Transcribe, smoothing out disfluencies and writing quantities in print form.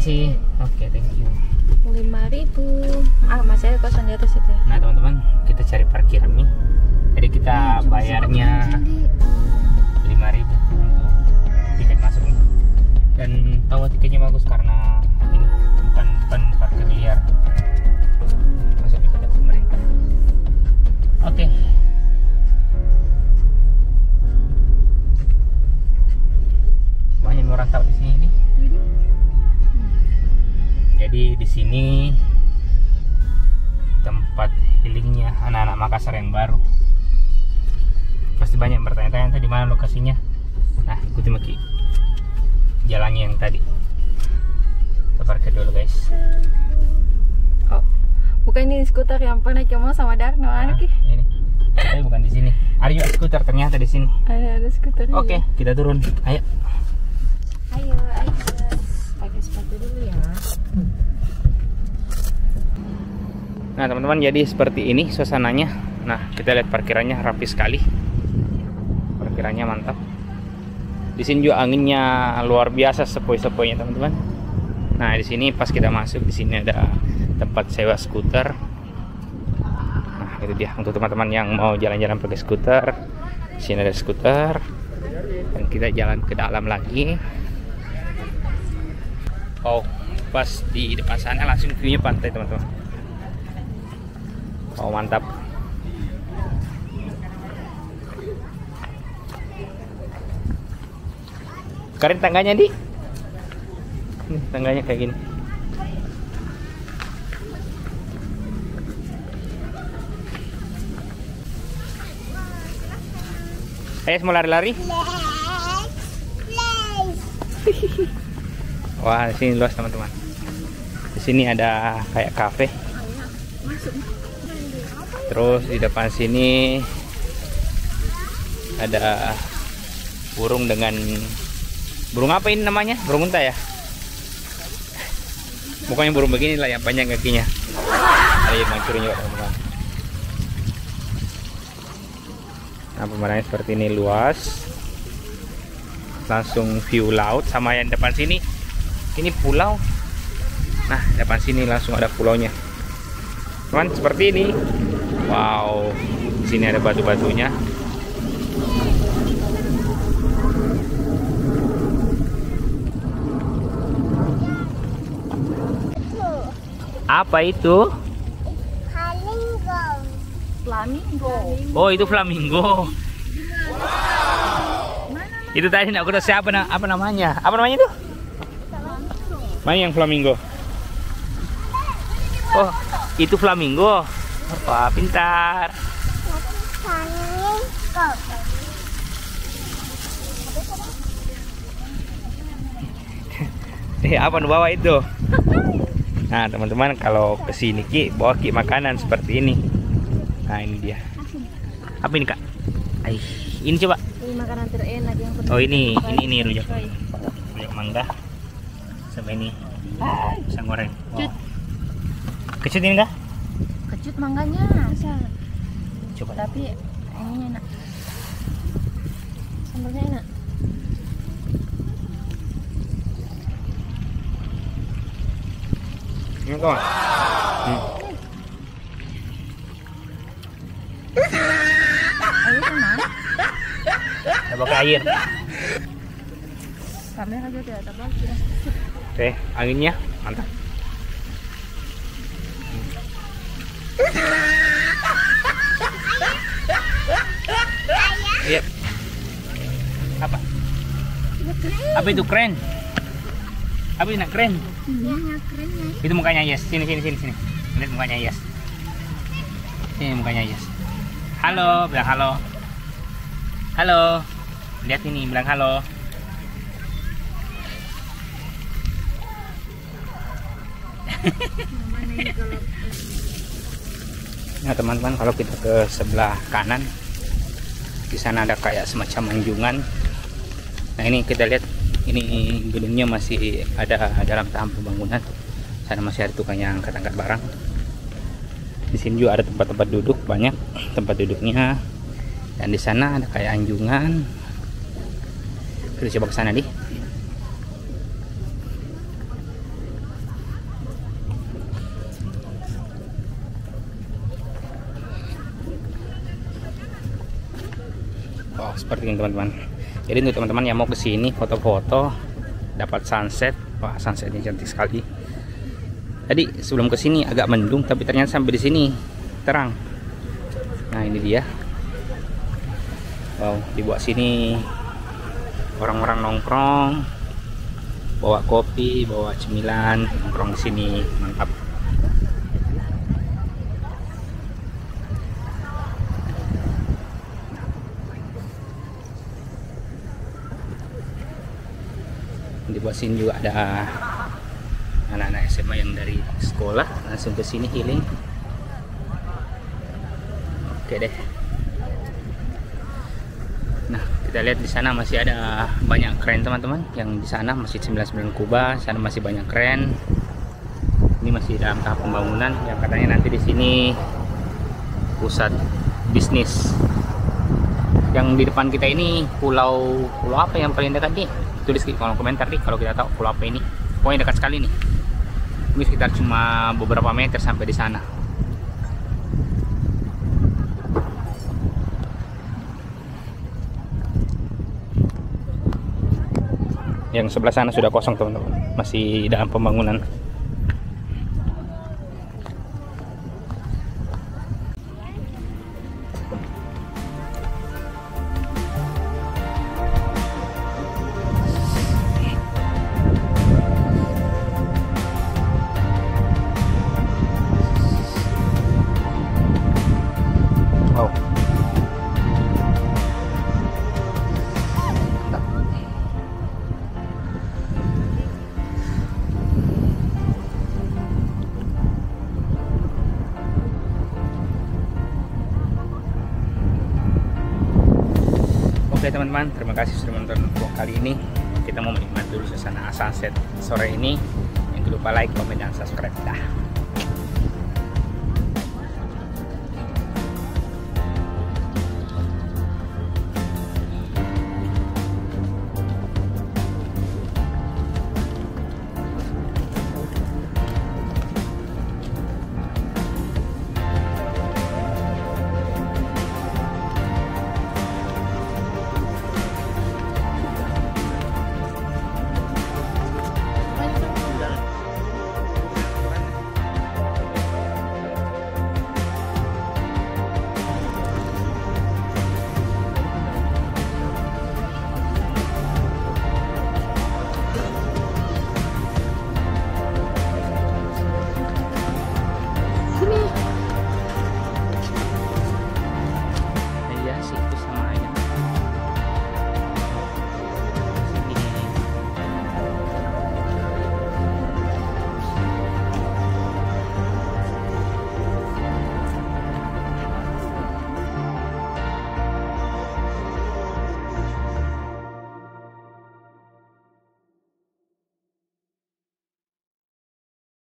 kasih. Oke, thank you. 5.000. Masih ada kosan di atas itu ya. Nah teman-teman, kita cari parkiran nih. Jadi kita bayarnya 5.000 untuk tiket masuk nih. Dan tahu tiketnya bagus karena ini bukan parkir liar, masuk di dekat pemerintah. Oke. Banyak orang tahu di sini nih. Jadi di sini tempat healingnya anak-anak Makassar yang baru. Pasti banyak bertanya-tanya di mana lokasinya. Nah, ikuti Maki jalannya yang tadi. Kita parkir dulu guys. Oh, bukan ini skuter yang pernah kamu sama Darno anak Ini. Tapi bukan di sini. Ada juga skuter ternyata di sini. Ada skuter. Oke, kita turun. Ayo. Ayo. Pakai sepatu dulu ya. Nah teman-teman, jadi seperti ini suasananya. Nah kita lihat parkirannya rapi sekali, parkirannya mantap. Di sini juga anginnya luar biasa, sepoi-sepoinya teman-teman. Nah di sini pas kita masuk, di sini ada tempat sewa skuter. Nah itu dia untuk teman-teman yang mau jalan-jalan pakai skuter. Di sini ada skuter. Dan kita jalan ke dalam lagi. Oh, pas di depan sana langsung view-nya pantai teman-teman. Oh mantap. Keren tangganya di. Tangganya kayak gini. Ayo semua lari-lari. Wah, di sini luas teman-teman. Di sini ada kayak kafe. Terus di depan sini ada burung dengan burung apa ini namanya? Burung unta ya? Bukannya burung begini lah yang panjang kakinya. Ada yang mancur juga teman-teman. Nah pemandangannya seperti ini, luas. Langsung view laut sama yang depan sini. Ini pulau. Nah depan sini langsung ada pulaunya. Teman seperti ini. Wow, di sini ada batu-batunya. Apa itu? Flamingo. Oh, itu flamingo. Itu tadi nak kata siapa apa namanya? Apa namanya itu? Mana yang flamingo? Oh, itu flamingo. Wah, pintar. Apa nu bawa itu? Nah, teman-teman kalau kesini Ki, bawa Ki makanan seperti ini. Nah, ini dia. Apa ini, Kak? Ini coba. Ini makanan terenak yang Oh, ini rujak. Rujak mangga. Sama ini pisang goreng. Wow. Kecut ini enggak? Kecut mangganya. Coba. Tapi ini enak. Sambalnya enak. Ini kok. Ayo mana? Ada pakai air. Kamera aja tidak tebal. Oke, anginnya mantap. Iya. Apa? Apa itu keren? Apa itu keren? Iya, keren ya. Itu mukanya Yes. Sini. Lihat mukanya Yes. Ini mukanya Yes. Halo, bilang halo. Halo. Lihat ini, bilang halo. Nah teman-teman, kalau kita ke sebelah kanan, di sana ada kayak semacam anjungan. Nah ini kita lihat, ini gedungnya masih ada dalam tahap pembangunan. Sana masih ada tukang yang angkat-angkat barang. Di sini juga ada tempat-tempat duduk, banyak tempat duduknya. Dan di sana ada kayak anjungan. Kita coba ke sana nih. Oh, seperti ini teman-teman. Jadi untuk teman-teman yang mau ke sini foto-foto, dapat sunset. Wah, sunsetnya cantik sekali. Tadi sebelum ke sini agak mendung, tapi ternyata sampai di sini terang. Nah, ini dia. Wow, dibuat sini orang-orang nongkrong, bawa kopi, bawa cemilan, nongkrong di sini, mantap. Di bawah sini juga ada anak-anak SMA yang dari sekolah langsung ke sini healing. Oke deh. Nah, kita lihat di sana masih ada banyak kren teman-teman. Yang di sana masih 99 Kuba, sana masih banyak kren. Ini masih dalam tahap pembangunan. Yang katanya nanti di sini pusat bisnis. Yang di depan kita ini pulau apa yang paling dekat nih? Tulis di kolom komentar nih kalau kita tahu pulau apa ini. Pokoknya dekat sekali nih. Ini sekitar cuma beberapa meter sampai di sana. Yang sebelah sana sudah kosong teman-teman, masih dalam pembangunan. Wow. Oke teman-teman, terima kasih sudah menonton vlog kali ini. Kita mau menikmati dulu suasana sunset sore ini. Jangan lupa like, komen, dan subscribe. Dah.